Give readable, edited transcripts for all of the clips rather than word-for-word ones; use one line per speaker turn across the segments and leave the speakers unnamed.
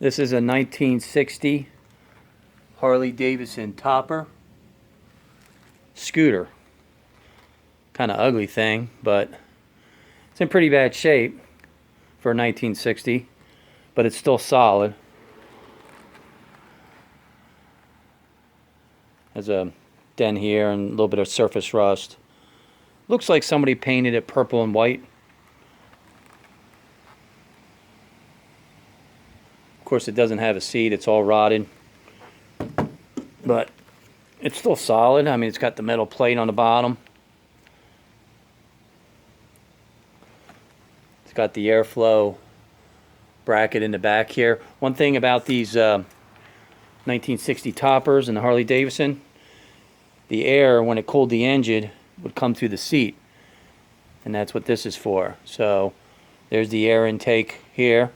This is a 1960 Harley Davidson topper scooter. Kind of ugly thing, but it's in pretty bad shape for 1960, but it's still solid. Has a dent here and a little bit of surface rust. Looks like somebody painted it purple and white. Of course, it doesn't have a seat. It's all rotted. But it's still solid. I mean, it's got the metal plate on the bottom. It's got the airflow bracket in the back here. One thing about these 1960 toppers and the Harley Davidson, the air, when it cooled the engine, would come through the seat. And that's what this is for. So there's the air intake here.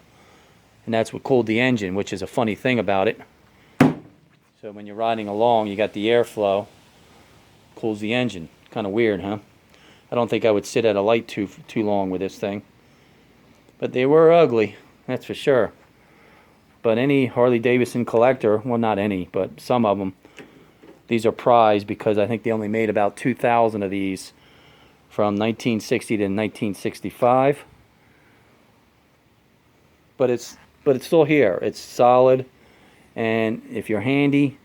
And that's what cooled the engine, which is a funny thing about it. So when you're riding along, you got the airflow, cools the engine. Kind of weird, huh? I don't think I would sit at a light too long with this thing. But they were ugly, that's for sure. But any Harley Davidson collector, well, not any, but some of them, these are prized because I think they only made about 2,000 of these from 1960 to 1965. But it's still here. It's solid, and if you're handy,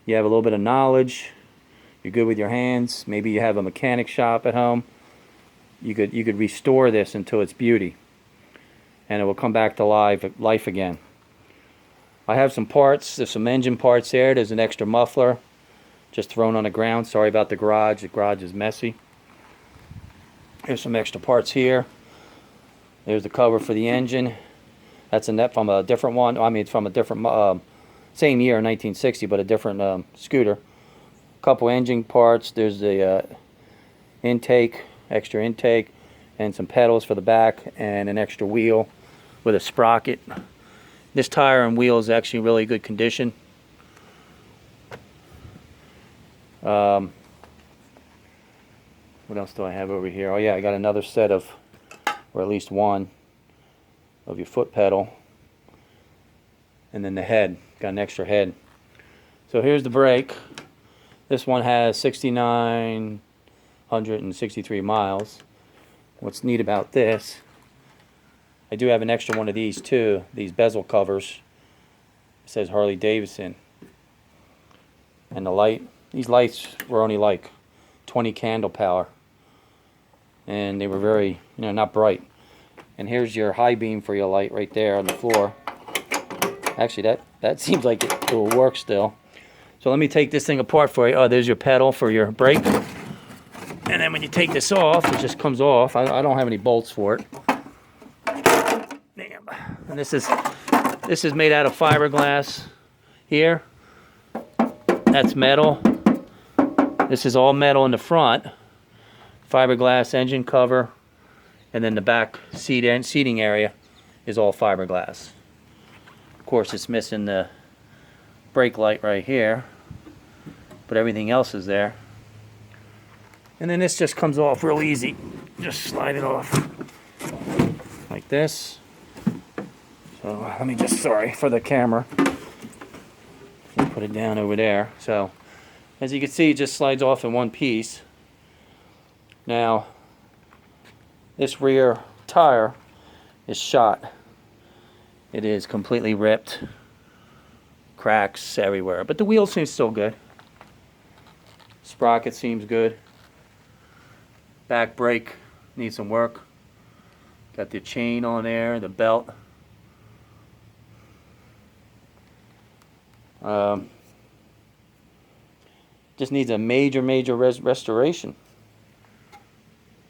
you have a little bit of knowledge, you're good with your hands, maybe you have a mechanic shop at home, you could restore this into its beauty, and it will come back to life again. I have some parts. There's some engine parts there. There's an extra muffler just thrown on the ground. Sorry about the garage. The garage is messy. There's some extra parts here. There's the cover for the engine. That's a net from a different one. I mean, it's from a different, same year, 1960, but a different scooter. A couple engine parts. There's the intake, extra intake, and some pedals for the back, and an extra wheel with a sprocket. This tire and wheel is actually in really good condition. What else do I have over here? Oh yeah, I got another set of, or at least one, of your foot pedal, and then the head. Got an extra head. So here's the brake. This one has 6,963 miles. What's neat about this, I do have an extra one of these too, these bezel covers. It says Harley Davidson. And the light, these lights were only like 20 candle power. And they were very, not bright. And here's your high beam for your light right there on the floor. Actually, that seems like it will work still. So let me take this thing apart for you. Oh, there's your pedal for your brake. And then when you take this off, it just comes off. I don't have any bolts for it. Damn. And this is made out of fiberglass here. That's metal. This is all metal in the front. Fiberglass engine cover. And then the back seating area is all fiberglass. Of course, it's missing the brake light right here, but everything else is there. And then this just comes off real easy. Just slide it off like this. So let me just, sorry for the camera, put it down over there. So as you can see, it just slides off in one piece. Now, this rear tire is shot. It is completely ripped. Cracks everywhere. But the wheel seems still good. Sprocket seems good. Back brake needs some work. Got the chain on there, the belt. Just needs a major restoration.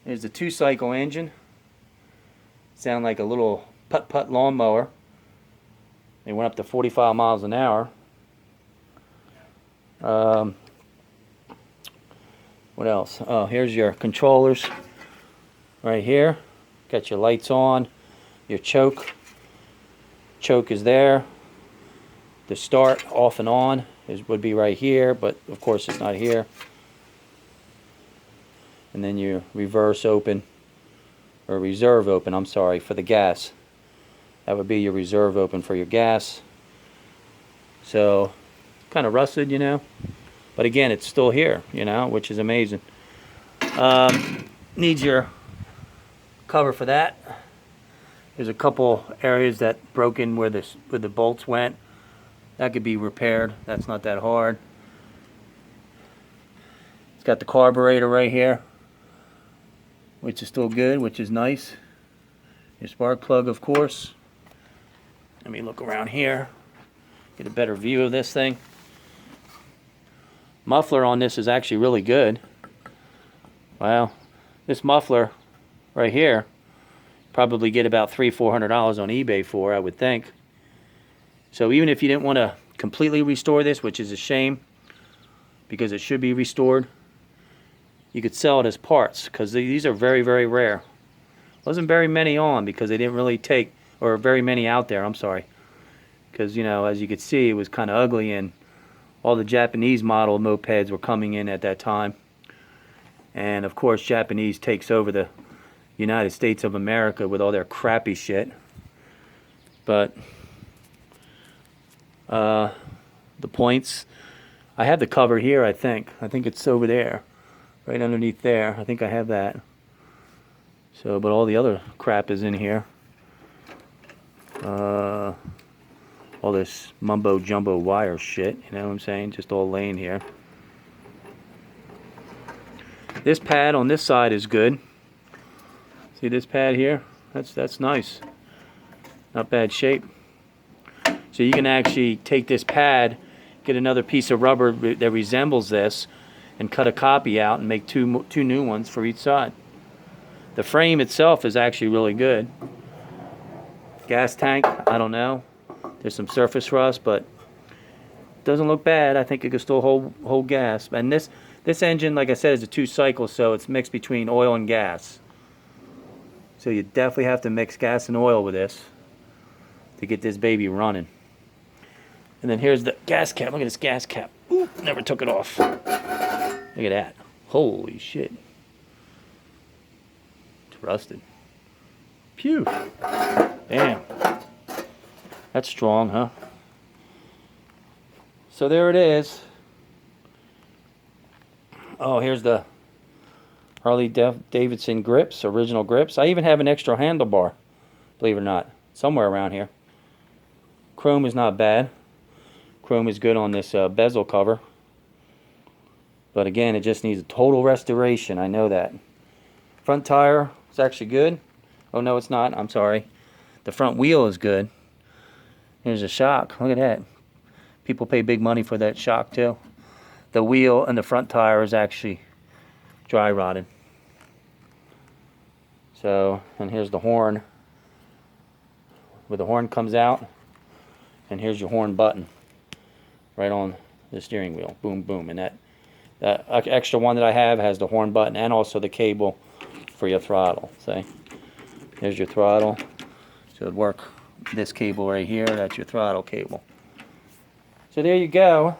There's the 2-cycle engine. Sound like a little putt-putt lawnmower. They went up to 45 miles an hour. What else? Oh, here's your controllers right here. Got your lights on, your choke. Choke is there. The start off and on would be right here, but of course it's not here. And then your reverse open, or reserve open, I'm sorry, for the gas. That would be your reserve open for your gas. So, kind of rusted, you know. But again, it's still here, you know, which is amazing. Needs your cover for that. There's a couple areas that broke in where the bolts went. That could be repaired. That's not that hard. It's got the carburetor right here, which is still good, which is nice. Your spark plug, of course. Let me look around here, get a better view of this thing. Muffler on this is actually really good. Wow, this muffler right here, probably get about $300-400 on eBay for, I would think. So even if you didn't want to completely restore this, which is a shame, because it should be restored, you could sell it as parts, because these are very, very rare. Wasn't very many on, because they didn't really take, or very many out there, I'm sorry. Because, you know, as you could see, it was kind of ugly, and all the Japanese model mopeds were coming in at that time. And of course, Japanese takes over the United States of America with all their crappy shit. But the points, I have the cover here, I think it's over there, right underneath there. I think I have that. So, but all the other crap is in here. All this mumbo jumbo wire shit, you know what I'm saying, just all laying here. This pad on this side is good. See this pad here? That's nice. Not bad shape. So you can actually take this pad, get another piece of rubber that resembles this, and cut a copy out and make two new ones for each side. The frame itself is actually really good. Gas tank, I don't know. There's some surface rust, but it doesn't look bad. I think it can still hold gas. And this engine, like I said, is a 2-cycle, so it's mixed between oil and gas. So you definitely have to mix gas and oil with this to get this baby running. And then here's the gas cap. Look at this gas cap. Ooh, never took it off. Look at that. Holy shit. It's rusted. Phew. Damn. That's strong, huh? So there it is. Oh, here's the Harley Davidson grips, original grips. I even have an extra handlebar, believe it or not, somewhere around here. Chrome is not bad. Chrome is good on this bezel cover. But again, it just needs a total restoration. I know that. Front tire is actually good. Oh, no, it's not. I'm sorry. The front wheel is good. Here's a shock. Look at that. People pay big money for that shock, too. The wheel and the front tire is actually dry rotted. So, and here's the horn. Where the horn comes out. And here's your horn button. Right on the steering wheel. Boom, boom. And that extra one that I have has the horn button and also the cable for your throttle. See? There's your throttle. So it'd work. This cable right here, that's your throttle cable. So there you go.